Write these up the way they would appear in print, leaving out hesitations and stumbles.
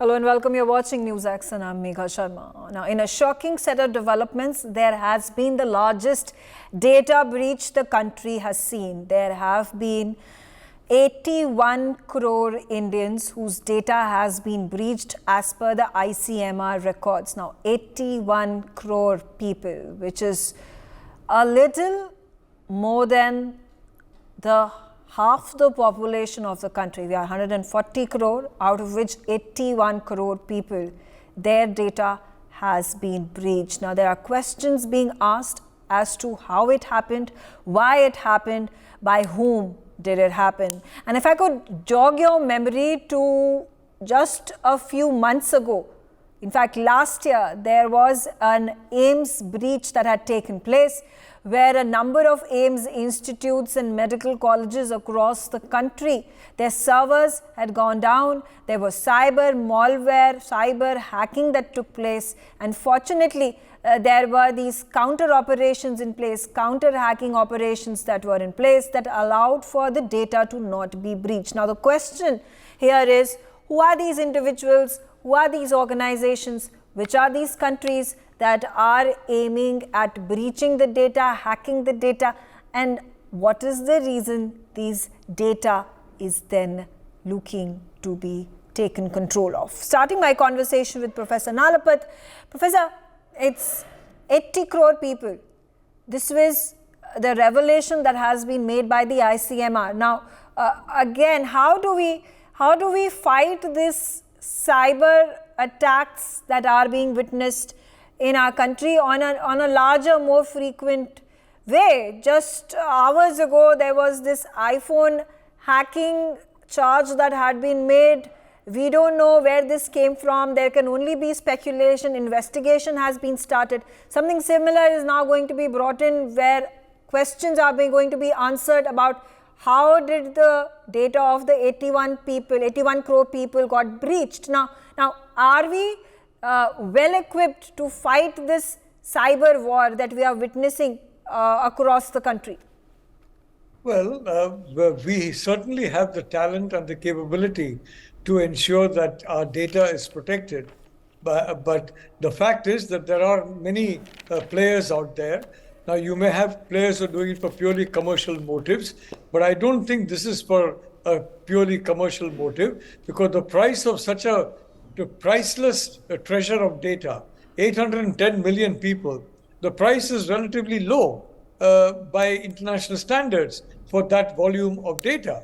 Hello and welcome. You're watching NewsX and I'm Megha Sharma. Now, in a shocking set of developments, there has been the largest data breach the country has seen. There have been 81 crore Indians whose data has been breached as per the ICMR records. Now, 81 crore people, which is a little more than the half the population of the country. We are 140 crore, out of which 81 crore people, their data has been breached. Now, there are questions being asked as to how it happened, why it happened, by whom did it happen. And if I could jog your memory to just a few months ago, in fact, last year, there was an AIIMS breach that had taken place, where a number of AIIMS institutes and medical colleges across the country, their servers had gone down. There was cyber malware, cyber hacking that took place. And fortunately, there were these counter operations in place, counter hacking operations that were in place that allowed for the data to not be breached. Now, the question here is, who are these individuals? Who are these organizations? Which are these countries that are aiming at breaching the data, hacking the data, and what is the reason these data is then looking to be taken control of? Starting my conversation with Professor Nalapat. Professor, it's 80 crore people. This was the revelation that has been made by the ICMR. Now, again, how do we fight this cyber attacks that are being witnessed in our country on a larger, more frequent way? Just hours ago, there was this iPhone hacking charge that had been made. We don't know where this came from. There can only be speculation. Investigation has been started. Something similar is now going to be brought in, where questions are going to be answered about how did the data of the 81 crore people got breached. Now, are we well equipped to fight this cyber war that we are witnessing across the country? Well, we certainly have the talent and the capability to ensure that our data is protected. But the fact is that there are many players out there. Now, you may have players who are doing it for purely commercial motives, but I don't think this is for a purely commercial motive, because the price of such a priceless treasure of data, 810 million people, the price is relatively low by international standards for that volume of data.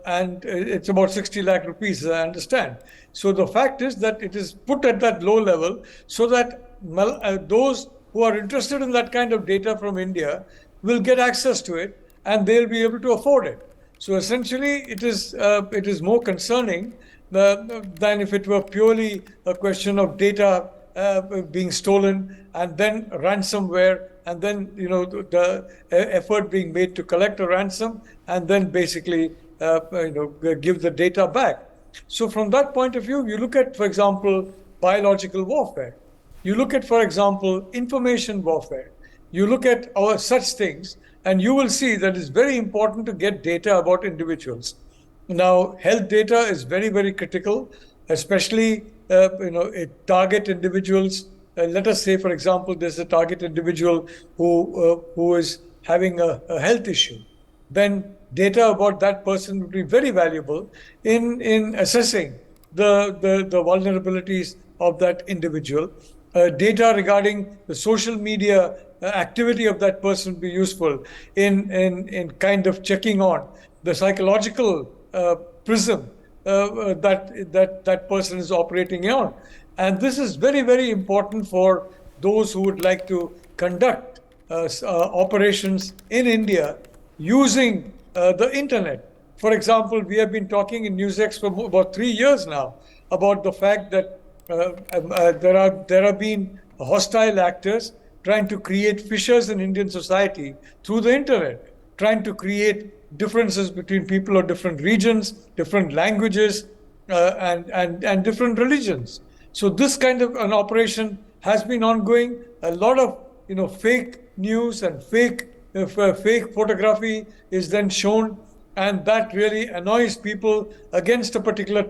And it's about 60 lakh rupees, as I understand. So the fact is that it is put at that low level so that those who are interested in that kind of data from India will get access to it, and they'll be able to afford it. So essentially, it is more concerning than if it were purely a question of data being stolen and then ransomware, and then the effort being made to collect a ransom and then basically give the data back. So from that point of view, you look at, for example, biological warfare. You look at, for example, information warfare. You look at such things, and you will see that it's very important to get data about individuals. Now, health data is very, very critical, especially target individuals. Let us say, for example, there's a target individual who is having a health issue. Then data about that person would be very valuable in assessing the vulnerabilities of that individual. Data regarding the social media activity of that person would be useful in kind of checking on the psychological prism that person is operating on. And this is very, very important for those who would like to conduct operations in India using the internet. For example, we have been talking in NewsX for about 3 years now about the fact that there have been hostile actors trying to create fissures in Indian society through the internet, trying to create differences between people of different regions, different languages, and different religions. So this kind of an operation has been ongoing. A lot of fake news and fake photography is then shown, and that really annoys people against a particular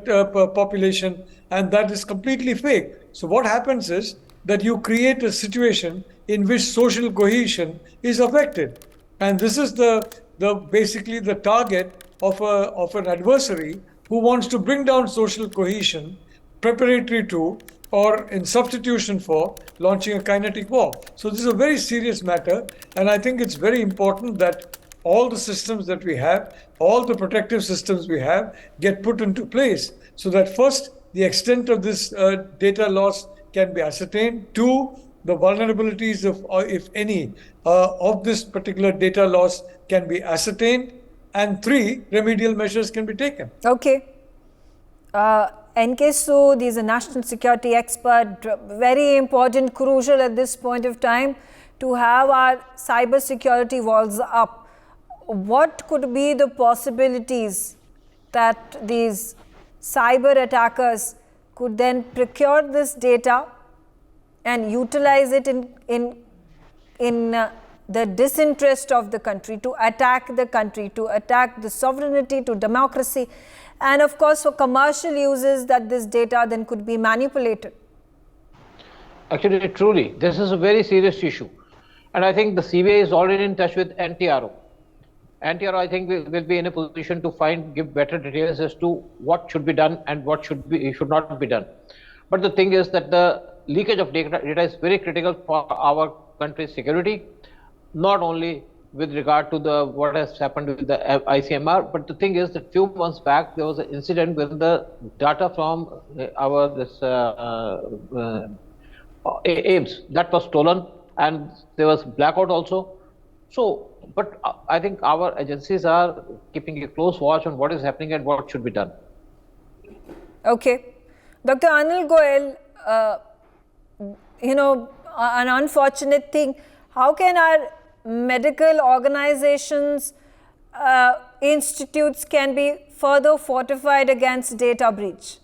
population, and that is completely fake. So what happens is that you create a situation in which social cohesion is affected, and this is the basically the target of an adversary who wants to bring down social cohesion preparatory to or in substitution for launching a kinetic war. So this is a very serious matter, and I think it's very important that all the systems that we have, all the protective systems we have, get put into place so that first, the extent of this data loss can be ascertained. Two, the vulnerabilities of, if any, of this particular data loss can be ascertained. And three, remedial measures can be taken. Okay. NK Sood is a national security expert, very important, crucial at this point of time to have our cyber security walls up. What could be the possibilities that these cyber attackers could then procure this data and utilize it in the disinterest of the country, to attack the country, to attack the sovereignty, to democracy, and of course for commercial uses that this data then could be manipulated? Actually, truly, this is a very serious issue. And I think the CBI is already in touch with NTRO. NTRO, I think, will be in a position to give better details as to what should be done and what should not be done. But the thing is that the leakage of data is very critical for our country's security, not only with regard to what has happened with the ICMR, but the thing is that few months back there was an incident with the data from AIMS that was stolen, and there was blackout also. So, but I think our agencies are keeping a close watch on what is happening and what should be done. Okay. Dr. Anil Goel, an unfortunate thing, how can our medical organizations, institutes can be further fortified against data breach?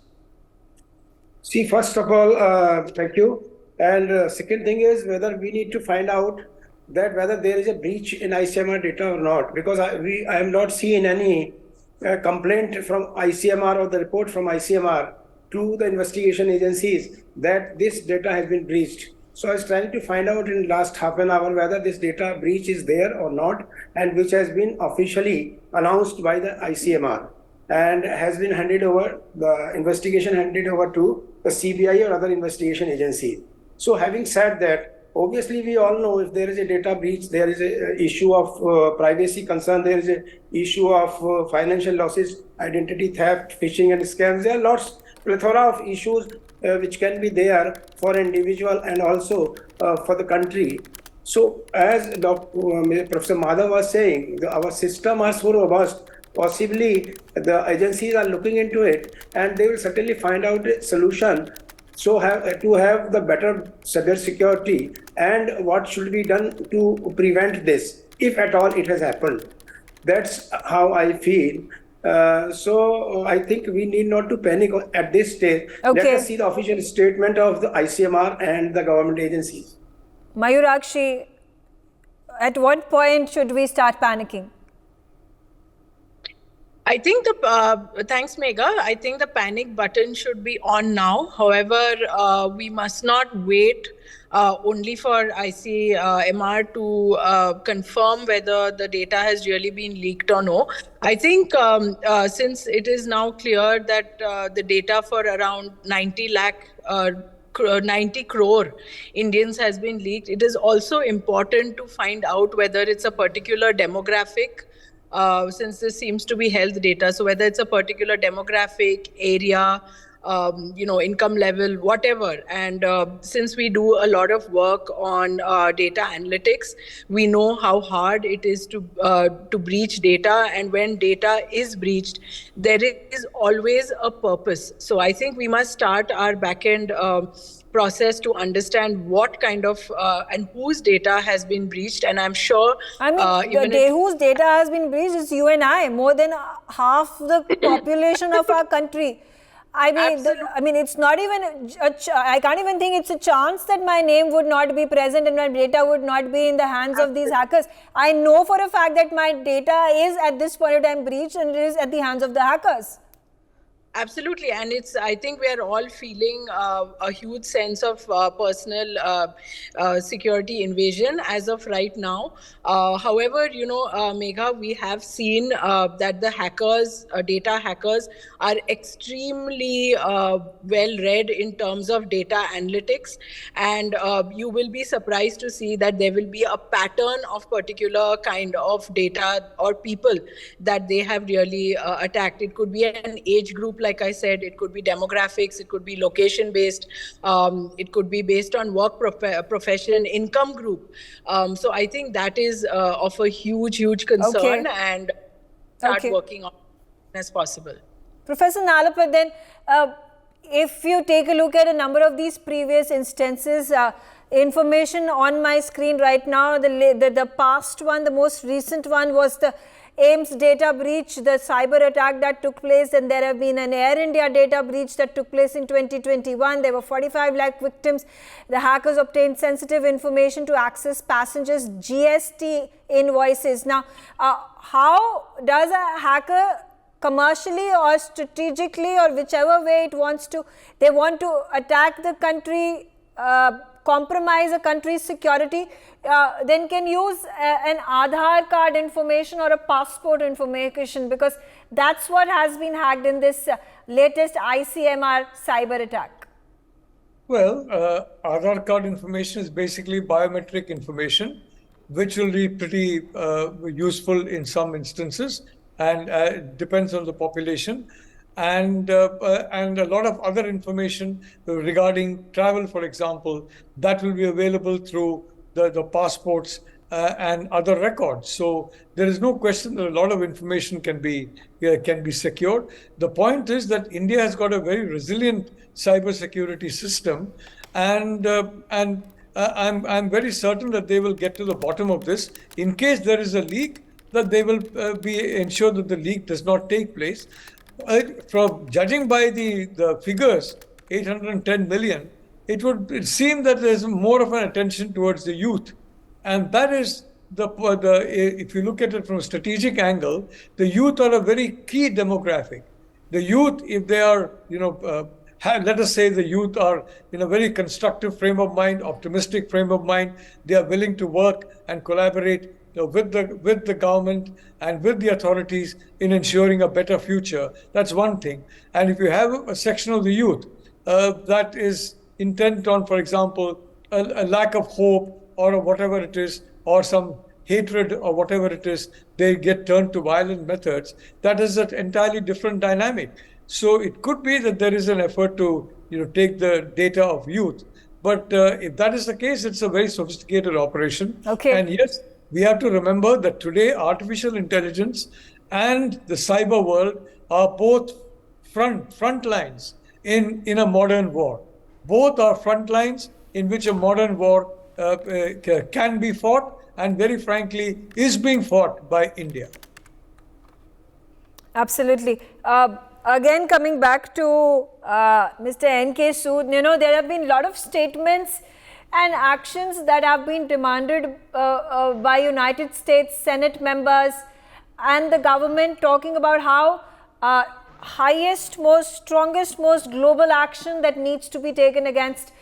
See, first of all, thank you. And second thing is whether we need to find out that whether there is a breach in ICMR data or not, because I have not seen any complaint from ICMR or the report from ICMR to the investigation agencies that this data has been breached. So I was trying to find out in the last half an hour whether this data breach is there or not, and which has been officially announced by the ICMR and has been handed over, the investigation handed over to the CBI or other investigation agency. So having said that, obviously we all know if there is a data breach, there is an issue of privacy concern, there is an issue of financial losses, identity theft, phishing and scams. There are plethora of issues which can be there for an individual and also for the country. So as Professor Madhav was saying, our system are so robust, possibly the agencies are looking into it and they will certainly find out a solution. So to have the better cybersecurity and what should be done to prevent this, if at all it has happened. That's how I feel. So I think we need not to panic at this stage. Okay. Let us see the official statement of the ICMR and the government agencies. Mayurakshi, at what point should we start panicking? I think thanks Megha, I think the panic button should be on now. However, we must not wait only for ICMR to confirm whether the data has really been leaked or no. I think since it is now clear that the data for around 90 crore Indians has been leaked, it is also important to find out whether it's a particular demographic, since this seems to be health data. So whether it's a particular demographic, area, income level, whatever. And since we do a lot of work on data analytics, we know how hard it is to breach data. And when data is breached, there is always a purpose. So I think we must start our back-end process to understand what kind of and whose data has been breached. And I'm sure whose data has been breached is you and I, more than half the population of our country. I mean, Absolutely. it's not even I can't even think it's a chance that my name would not be present and my data would not be in the hands of these hackers. I know for a fact that my data is at this point of time breached and it is at the hands of the hackers. Absolutely, and I think we are all feeling a huge sense of personal security invasion as of right now. However, Megha, we have seen that the hackers, data hackers, are extremely well read in terms of data analytics, and you will be surprised to see that there will be a pattern of particular kind of data or people that they have really attacked. It could be an age group, like I said, it could be demographics, it could be location based, it could be based on work profession, income group. So I think that is of a huge concern, and start working on it as possible. Professor Nalapat, then if you take a look at a number of these previous instances, information on my screen right now, the past one, the most recent one was the AIMS data breach, the cyber attack that took place, and there have been an Air India data breach that took place in 2021. There were 45 lakh victims. The hackers obtained sensitive information to access passengers' GST invoices. Now, how does a hacker commercially or strategically or whichever way they want to attack the country, compromise a country's security, then can use an Aadhaar card information or a passport information, because that's what has been hacked in this latest ICMR cyber attack. Well, Aadhaar card information is basically biometric information, which will be pretty useful in some instances, and depends on the population. And a lot of other information regarding travel, for example, that will be available through the passports and other records. So there is no question that a lot of information can be secured. The point is that India has got a very resilient cybersecurity system, and I'm very certain that they will get to the bottom of this. In case there is a leak, that they will ensure that the leak does not take place. From judging by the figures, 810 million, it would seem that there's more of an attention towards the youth, and that is if you look at it from a strategic angle, the youth are a very key demographic. The youth, if they are, let us say the youth are in a very constructive frame of mind, optimistic frame of mind, they are willing to work and collaborate with the government and with the authorities in ensuring a better future. That's one thing. And if you have a section of the youth that is intent on, for example, a lack of hope or whatever it is, or some hatred or whatever it is, they get turned to violent methods. That is an entirely different dynamic. So it could be that there is an effort to take the data of youth. But if that is the case, it's a very sophisticated operation. Okay. And yes, we have to remember that today artificial intelligence and the cyber world are both front lines in a modern war. Both are front lines in which a modern war can be fought, and very frankly is being fought by India. Absolutely. Again, coming back to Mr. N.K. Sood, there have been a lot of statements and actions that have been demanded by United States Senate members and the government, talking about how highest, strongest, most global action that needs to be taken against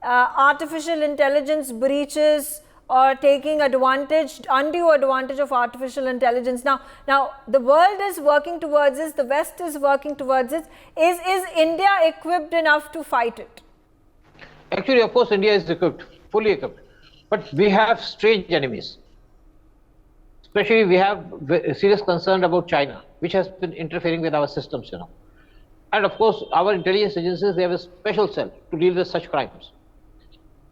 artificial intelligence breaches or taking undue advantage of artificial intelligence. Now the world is working towards this, the West is working towards it. Is India equipped enough to fight it? Actually, of course, India is equipped, fully equipped. But we have strange enemies. Especially, we have serious concern about China, which has been interfering with our systems, And of course, our intelligence agencies, they have a special cell to deal with such crimes.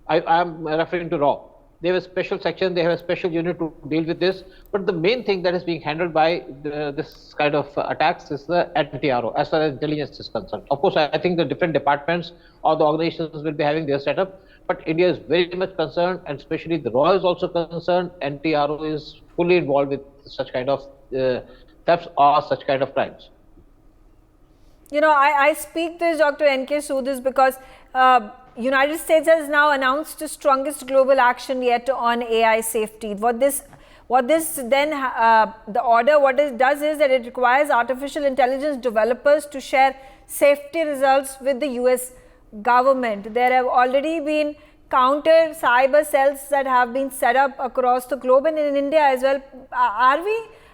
I am referring to RAW. They have a special section, they have a special unit to deal with this. But the main thing that is being handled by this kind of attacks is the anti-RO, as far as intelligence is concerned. Of course, I think the different departments or the organizations will be having their setup. But India is very much concerned, and especially the RAW is also concerned. Anti-RO is fully involved with such kind of thefts or such kind of crimes. I speak this, Dr. N.K. Sood, because United States has now announced the strongest global action yet on AI safety. The order does is that it requires artificial intelligence developers to share safety results with the US government. There have already been counter cyber cells that have been set up across the globe and in India as well.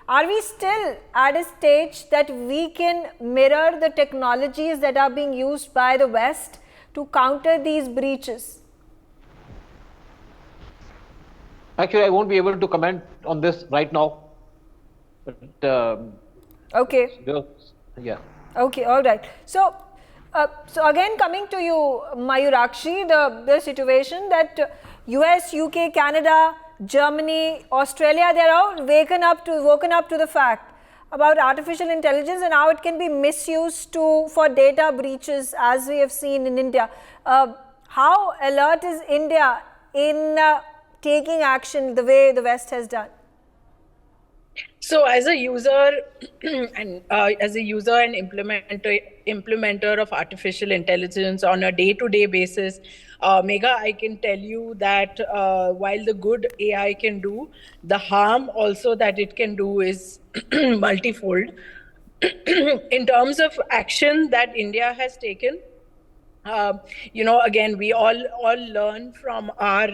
Are we still at a stage that we can mirror the technologies that are being used by the West to counter these breaches? Actually, I won't be able to comment on this right now. But, okay. Yeah. Okay, all right. So again, coming to you, Mayurakshi, the situation that US, UK, Canada, Germany, Australia, they are all woken up to the fact about artificial intelligence and how it can be misused for data breaches, as we have seen in India. How alert is India in taking action the way the West has done? So, as a user and implementer of artificial intelligence on a day-to-day basis, Megha, I can tell you that while the good AI can do, the harm also that it can do is multifold. In terms of action that India has taken, again, we all learn from our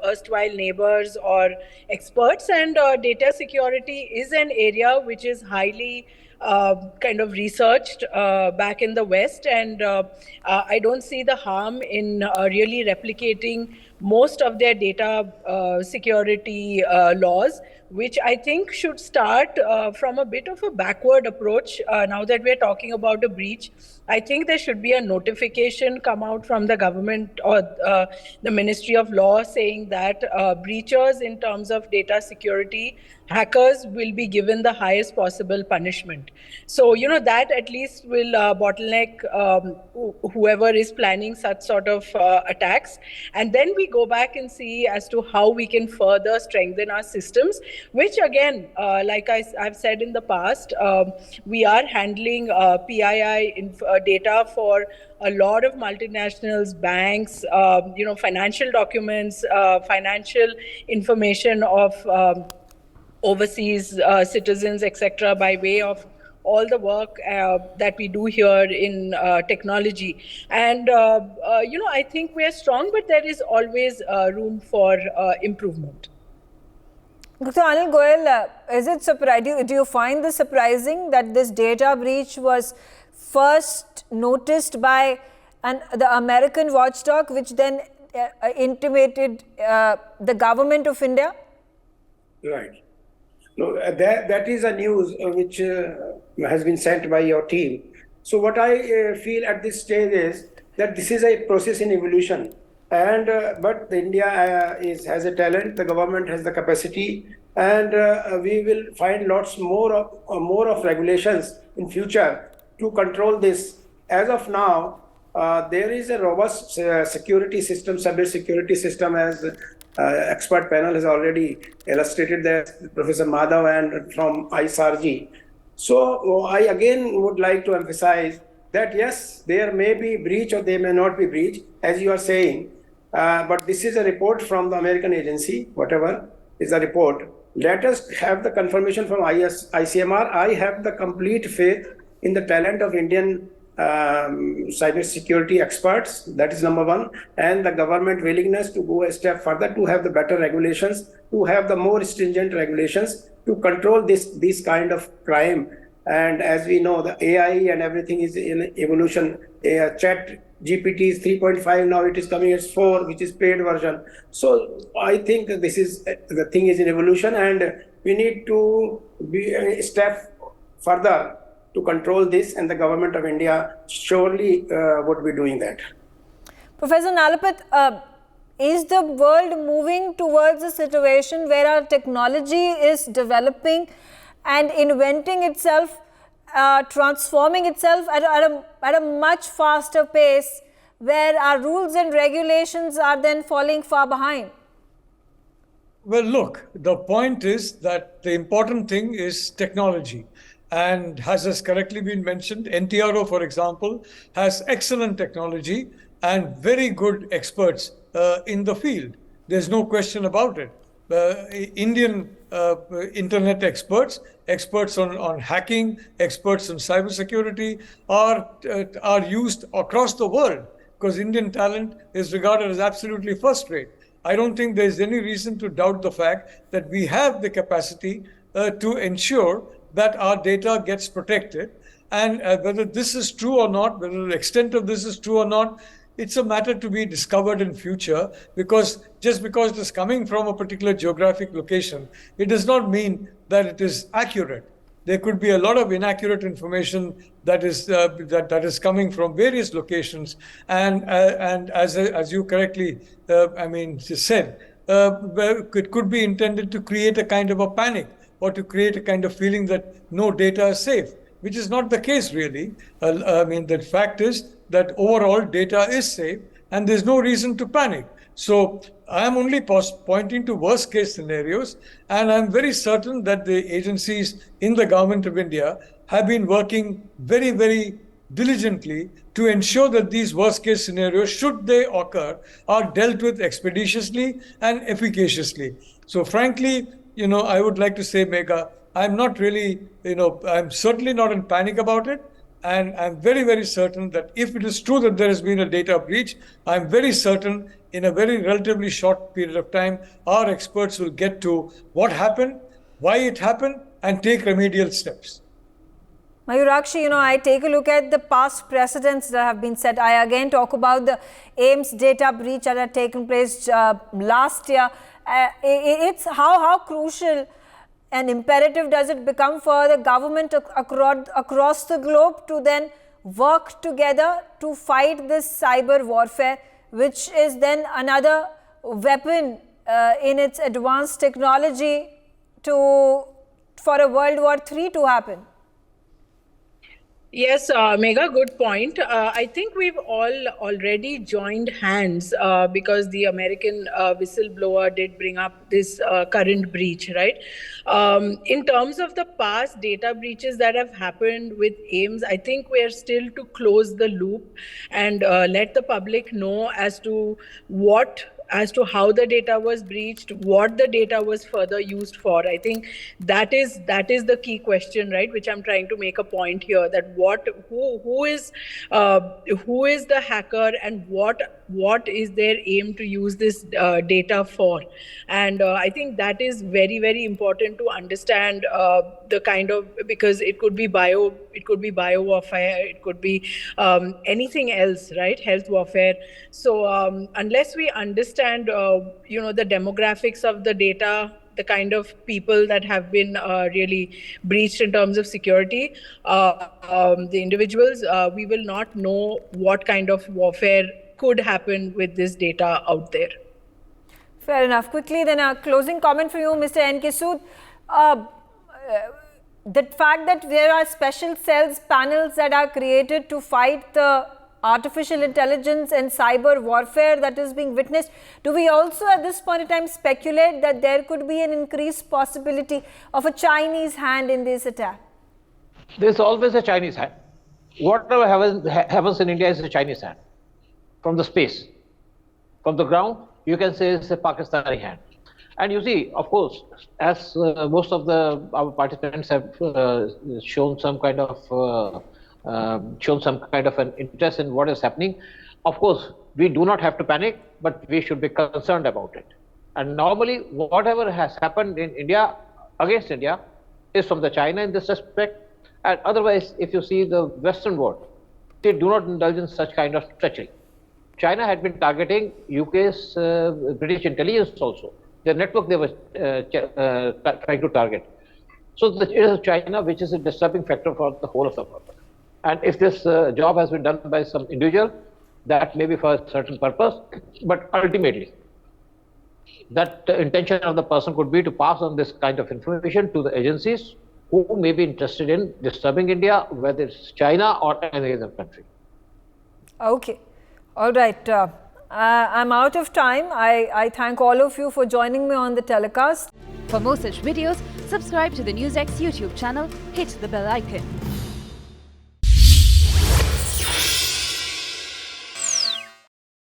erstwhile neighbors or experts, and data security is an area which is highly kind of researched back in the West, and I don't see the harm in really replicating most of their data security laws, which I think should start from a bit of a backward approach. Now that we're talking about a breach, I think there should be a notification come out from the government or the Ministry of Law saying that breachers in terms of data security, hackers will be given the highest possible punishment. So, that at least will bottleneck whoever is planning such sort of attacks. And then we go back and see as to how we can further strengthen our systems, which again, like I've said in the past, we are handling PII data for a lot of multinationals, banks, financial documents, financial information of overseas citizens, etc., by way of all the work that we do here in technology. And, I think we're strong, but there is always room for improvement. Dr. Anil Goyal, is it surprising? Do you find this surprising that this data breach was first noticed by the American watchdog, which then intimated the government of India? Right. No, that is a news which has been sent by your team. So what I feel at this stage is that this is a process in evolution, and but India has a talent, the government has the capacity, and we will find lots more of regulations in future to control this. As of now, there is a robust security system, cybersecurity system, as expert panel has already illustrated that, Professor Madhav and from ICMR. So I again would like to emphasize that yes, there may be breach or there may not be breach, as you are saying, but this is a report from the American agency, whatever is the report. Let us have the confirmation from ICMR. I have the complete faith in the talent of Indian cybersecurity experts, that is number one, and the government willingness to go a step further to have the better regulations, to have the more stringent regulations to control this kind of crime. And as we know, the AI and everything is in evolution. Chat GPT is 3.5, now it is coming as 4, which is paid version. So I think the thing is in evolution, and we need to be a step further to control this, and the government of India surely would be doing that. Professor Nalapat, is the world moving towards a situation where our technology is developing and inventing itself, transforming itself at a much faster pace, where our rules and regulations are then falling far behind? Well, look, the point is that the important thing is technology. And has correctly been mentioned, NTRO, for example, has excellent technology and very good experts in the field. There's no question about it. Indian internet experts, experts on hacking, experts on cybersecurity are used across the world because Indian talent is regarded as absolutely first rate. I don't think there's any reason to doubt the fact that we have the capacity to ensure that our data gets protected. And whether this is true or not, whether the extent of this is true or not, it's a matter to be discovered in future, because just because it is coming from a particular geographic location, it does not mean that it is accurate. There could be a lot of inaccurate information that is coming from various locations, and as you correctly said, it could be intended to create a kind of a panic or to create a kind of feeling that no data is safe, which is not the case really. The fact is that overall data is safe and there's no reason to panic. So I am only pointing to worst case scenarios, and I'm very certain that the agencies in the government of India have been working very, very diligently to ensure that these worst case scenarios, should they occur, are dealt with expeditiously and efficaciously. So frankly, I would like to say, Megha, I'm not really, I'm certainly not in panic about it. And I'm very, very certain that if it is true that there has been a data breach, I'm very certain in a very relatively short period of time, our experts will get to what happened, why it happened, and take remedial steps. Mayurakshi, I take a look at the past precedents that have been set. I again talk about the AIMS data breach that had taken place last year. It's how crucial and imperative does it become for the government across the globe to then work together to fight this cyber warfare, which is then another weapon in its advanced technology for a World War III to happen? Yes, Megha, good point. I think we've all already joined hands because the American whistleblower did bring up this current breach, right? In terms of the past data breaches that have happened with AIMS, I think we're still to close the loop and let the public know as to how the data was breached, what the data was further used for. I think that is the key question, right? Which I'm trying to make a point here, that who is the hacker and what is their aim to use this data for? And I think that is very, very important to understand the kind of, because it could be bio warfare, it could be anything else, right? Health warfare. So unless we understand the demographics of the data, the kind of people that have been really breached in terms of security, the individuals, we will not know what kind of warfare could happen with this data out there. Fair enough. Quickly, then a closing comment for you, Mr. N.K. Sood. The fact that there are special cells, panels that are created to fight the artificial intelligence and cyber warfare that is being witnessed, do we also at this point in time speculate that there could be an increased possibility of a Chinese hand in this attack? There's always a Chinese hand. Whatever happens in India is a Chinese hand. From the space, from the ground, you can say it's a Pakistani hand. And you see, of course, as most of our participants have shown some kind of an interest in what is happening. Of course, we do not have to panic, but we should be concerned about it. And normally, whatever has happened in India, against India, is from the China in this respect. And otherwise, if you see the Western world, they do not indulge in such kind of treachery. China had been targeting UK's British intelligence also. Their network they were trying to target. So it is China which is a disturbing factor for the whole of the world. And if this job has been done by some individual, that may be for a certain purpose, but ultimately, that intention of the person could be to pass on this kind of information to the agencies who may be interested in disturbing India, whether it's China or any other country. Okay. All right. I'm out of time. I thank all of you for joining me on the telecast. For more such videos, Subscribe to the NewsX YouTube channel, hit the bell icon.